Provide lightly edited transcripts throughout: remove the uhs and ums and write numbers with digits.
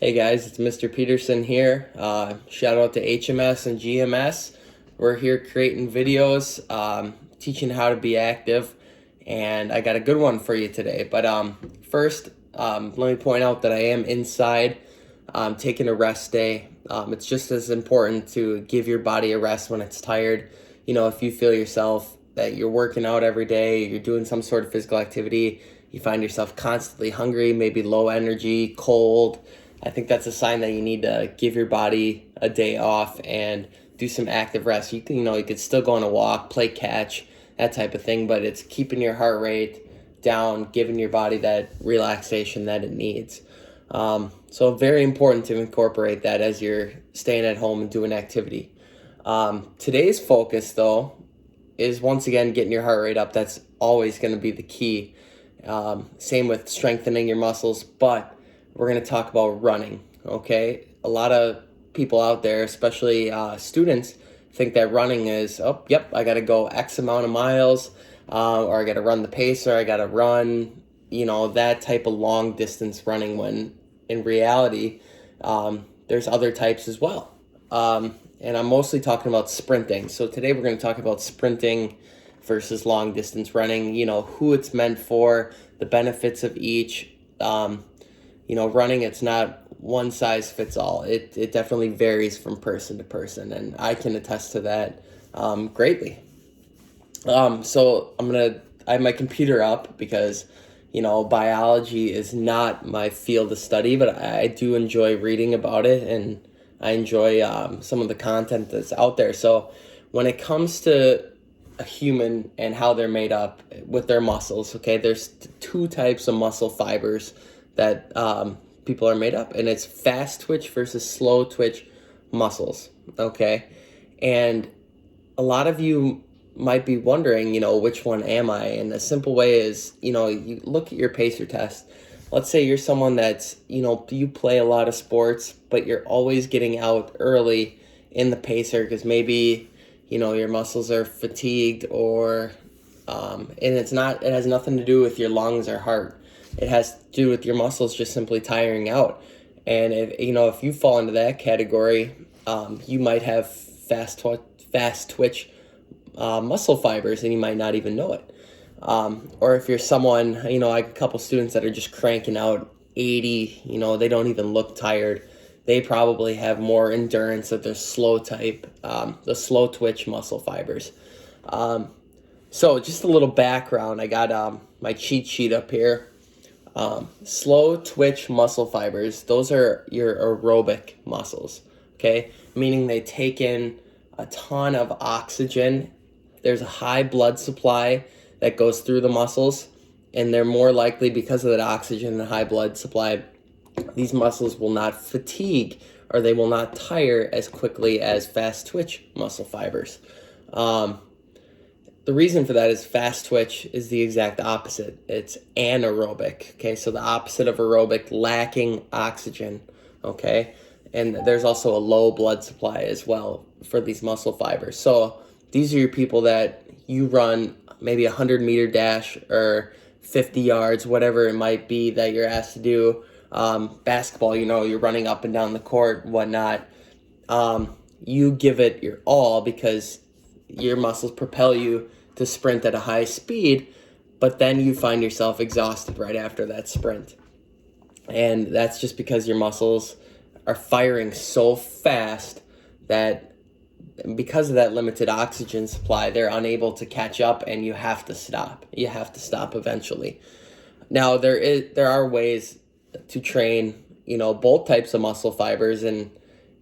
Hey guys, it's Mr. Peterson here. Shout out to HMS and GMS. We're here creating videos, teaching how to be active, and I got a good one for you today. But first, let me point out that I am inside, taking a rest day. It's just as important to give your body a rest when it's tired. You know, if you feel yourself that you're working out every day, you're doing some sort of physical activity, you find yourself constantly hungry, maybe low energy, cold. I think that's a sign that you need to give your body a day off and do some active rest. You could still go on a walk, play catch, that type of thing, but it's keeping your heart rate down, giving your body that relaxation that it needs. So very important to incorporate that as you're staying at home and doing activity. Today's focus, though, is once again getting your heart rate up. That's always going to be the key. Same with strengthening your muscles, but we're going to talk about running, okay? A lot of people out there, especially students, think that running is, I got to go X amount of miles, or I got to run the pacer, I got to run, that type of long distance running, when in reality, there's other types as well. And I'm mostly talking about sprinting. So today we're going to talk about sprinting versus long distance running, who it's meant for, the benefits of each. Running, it's not one size fits all. It definitely varies from person to person, and I can attest to that greatly. So I have my computer up because, biology is not my field of study, but I do enjoy reading about it, and I enjoy some of the content that's out there. So when it comes to a human and how they're made up with their muscles, okay, there's two types of muscle fibers that people are made up, and it's fast twitch versus slow twitch muscles, okay? And a lot of you might be wondering, which one am I? And a simple way is, you look at your pacer test. Let's say you're someone that's, you play a lot of sports, but you're always getting out early in the pacer because maybe, your muscles are fatigued, or, and it has nothing to do with your lungs or heart. It has to do with your muscles just simply tiring out. And if you fall into that category, you might have fast twitch muscle fibers, and you might not even know it. Or if you're someone, I have a couple students that are just cranking out 80, they don't even look tired. They probably have more endurance of their slow type, the slow twitch muscle fibers. So just a little background. I got my cheat sheet up here. Slow twitch muscle fibers, those are your aerobic muscles, okay? Meaning they take in a ton of oxygen. There's a high blood supply that goes through the muscles, and they're more likely, because of that oxygen and high blood supply, these muscles will not fatigue, or they will not tire as quickly as fast twitch muscle fibers. The reason for that is fast twitch is the exact opposite. It's anaerobic, okay? So the opposite of aerobic, lacking oxygen, okay? And there's also a low blood supply as well for these muscle fibers. So these are your people that you run maybe a 100-meter dash or 50 yards, whatever it might be that you're asked to do. Basketball, you're running up and down the court, whatnot. You give it your all because your muscles propel you to sprint at a high speed, but then you find yourself exhausted right after that sprint. And that's just because your muscles are firing so fast that because of that limited oxygen supply, they're unable to catch up, and you have to stop. You have to stop eventually. Now, there are ways to train, both types of muscle fibers, and,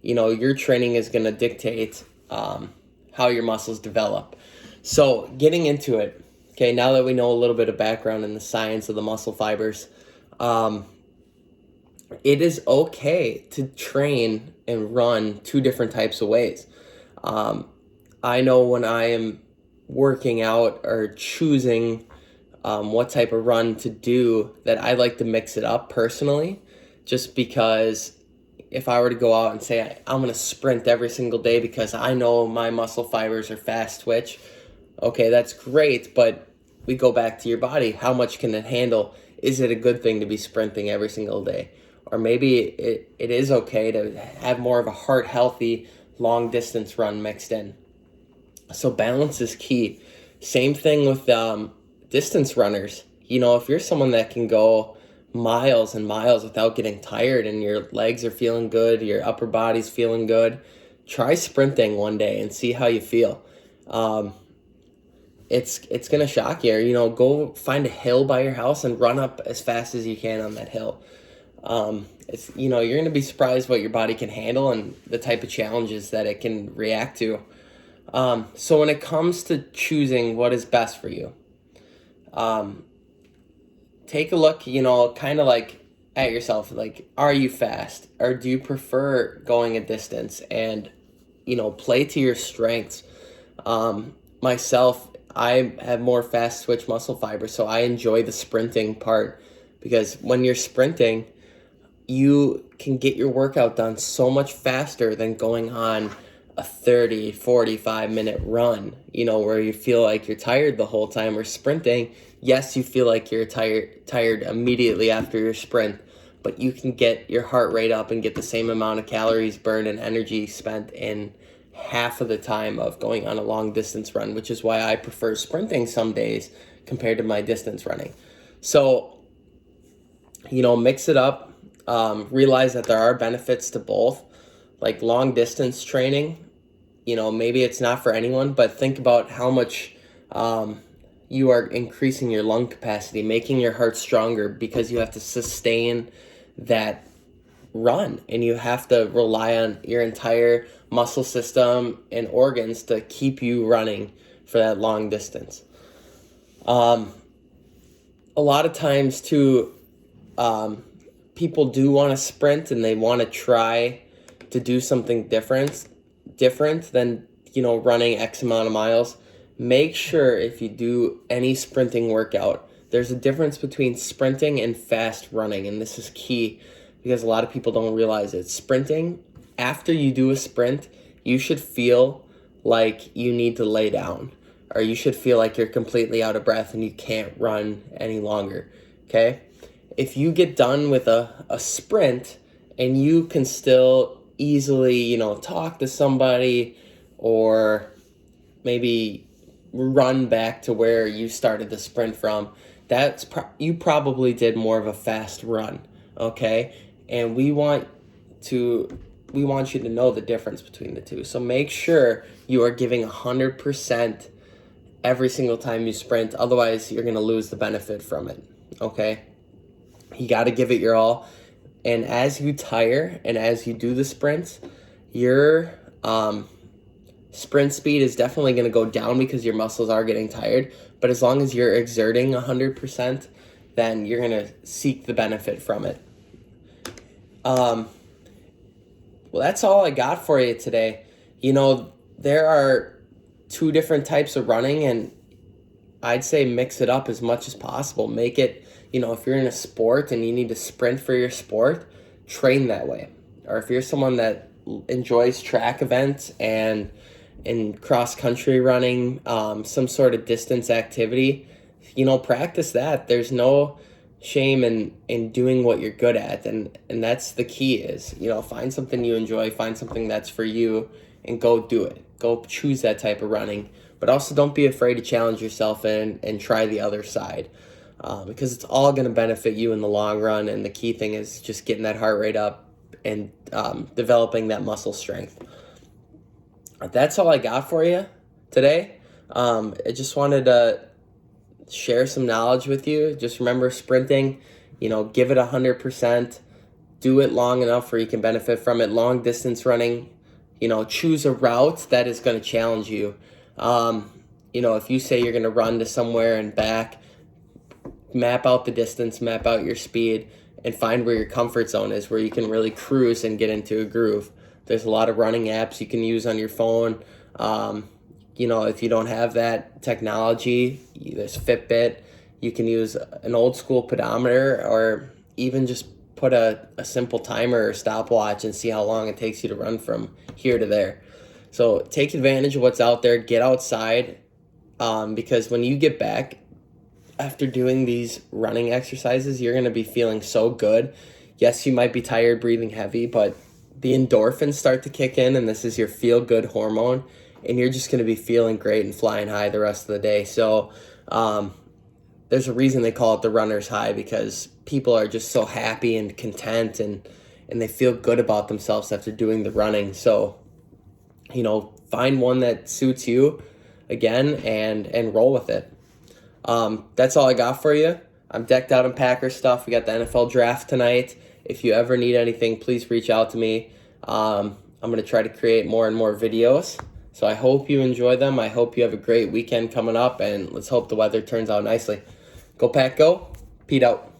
your training is going to dictate how your muscles develop. So getting into it, okay, now that we know a little bit of background in the science of the muscle fibers, it is okay to train and run two different types of ways. I know when I am working out or choosing what type of run to do, that I like to mix it up personally, just because if I were to go out and say I'm going to sprint every single day because I know my muscle fibers are fast twitch, okay, that's great, but we go back to your body. How much can it handle? Is it a good thing to be sprinting every single day? or maybe it is okay to have more of a heart healthy long distance run mixed in. So balance is key. Same thing with distance runners. If you're someone that can go miles and miles without getting tired and your legs are feeling good, your upper body's feeling good, try sprinting one day and see how you feel. It's gonna shock you. Go find a hill by your house and run up as fast as you can on that hill. You're gonna be surprised what your body can handle and the type of challenges that it can react to. So when it comes to choosing what is best for you, take a look, kind of like at yourself, like, are you fast or do you prefer going a distance? And, play to your strengths. Myself, I have more fast twitch muscle fiber, so I enjoy the sprinting part because when you're sprinting, you can get your workout done so much faster than going on a 30, 45-minute run, where you feel like you're tired the whole time. Or sprinting, yes, you feel like you're tired immediately after your sprint, but you can get your heart rate up and get the same amount of calories burned and energy spent in half of the time of going on a long distance run, which is why I prefer sprinting some days compared to my distance running. So, mix it up. Realize that there are benefits to both. Like long distance training, maybe it's not for anyone, but think about how much you are increasing your lung capacity, making your heart stronger because you have to sustain that run and you have to rely on your entire muscle system and organs to keep you running for that long distance. A lot of times too, people do want to sprint and they want to try to do something different than, running X amount of miles. Make sure if you do any sprinting workout, there's a difference between sprinting and fast running. And this is key because a lot of people don't realize it. Sprinting, after you do a sprint, you should feel like you need to lay down, or you should feel like you're completely out of breath and you can't run any longer. Okay? If you get done with a sprint and you can still easily, talk to somebody or maybe run back to where you started the sprint from, you probably did more of a fast run, okay? And we want you to know the difference between the two. So make sure you are giving 100% every single time you sprint. Otherwise, you're going to lose the benefit from it, okay? You got to give it your all. And as you tire and as you do the sprints, your sprint speed is definitely going to go down because your muscles are getting tired. But as long as you're exerting 100%, then you're going to seek the benefit from it. Well, that's all I got for you today. There are two different types of running, and I'd say mix it up as much as possible. Make it, if you're in a sport and you need to sprint for your sport, train that way. Or if you're someone that enjoys track events and in cross-country running, some sort of distance activity, practice that. There's no shame in doing what you're good at, and that's the key is, find something you enjoy, find something that's for you, and go do it. Go choose that type of running, but also don't be afraid to challenge yourself and try the other side, because it's all going to benefit you in the long run, and the key thing is just getting that heart rate up and developing that muscle strength. That's all I got for you today. I just wanted to share some knowledge with you. Just remember, sprinting, give it 100%. Do it long enough where you can benefit from it. Long distance running, choose a route that is going to challenge you. If you say you're going to run to somewhere and back, map out the distance, map out your speed, and find where your comfort zone is, where you can really cruise and get into a groove. There's a lot of running apps you can use on your phone. If you don't have that technology, there's Fitbit. You can use an old school pedometer, or even just put a simple timer or stopwatch and see how long it takes you to run from here to there. So take advantage of what's out there. Get outside, because when you get back after doing these running exercises, you're going to be feeling so good. Yes, you might be tired, breathing heavy, but the endorphins start to kick in, and this is your feel-good hormone, and you're just going to be feeling great and flying high the rest of the day. So there's a reason they call it the runner's high, because people are just so happy and content, and they feel good about themselves after doing the running. So, find one that suits you again and roll with it. That's all I got for you. I'm decked out in Packers stuff. We got the NFL draft tonight. If you ever need anything, please reach out to me. I'm going to try to create more and more videos. So I hope you enjoy them. I hope you have a great weekend coming up, and let's hope the weather turns out nicely. Go Pack, go. Pete out.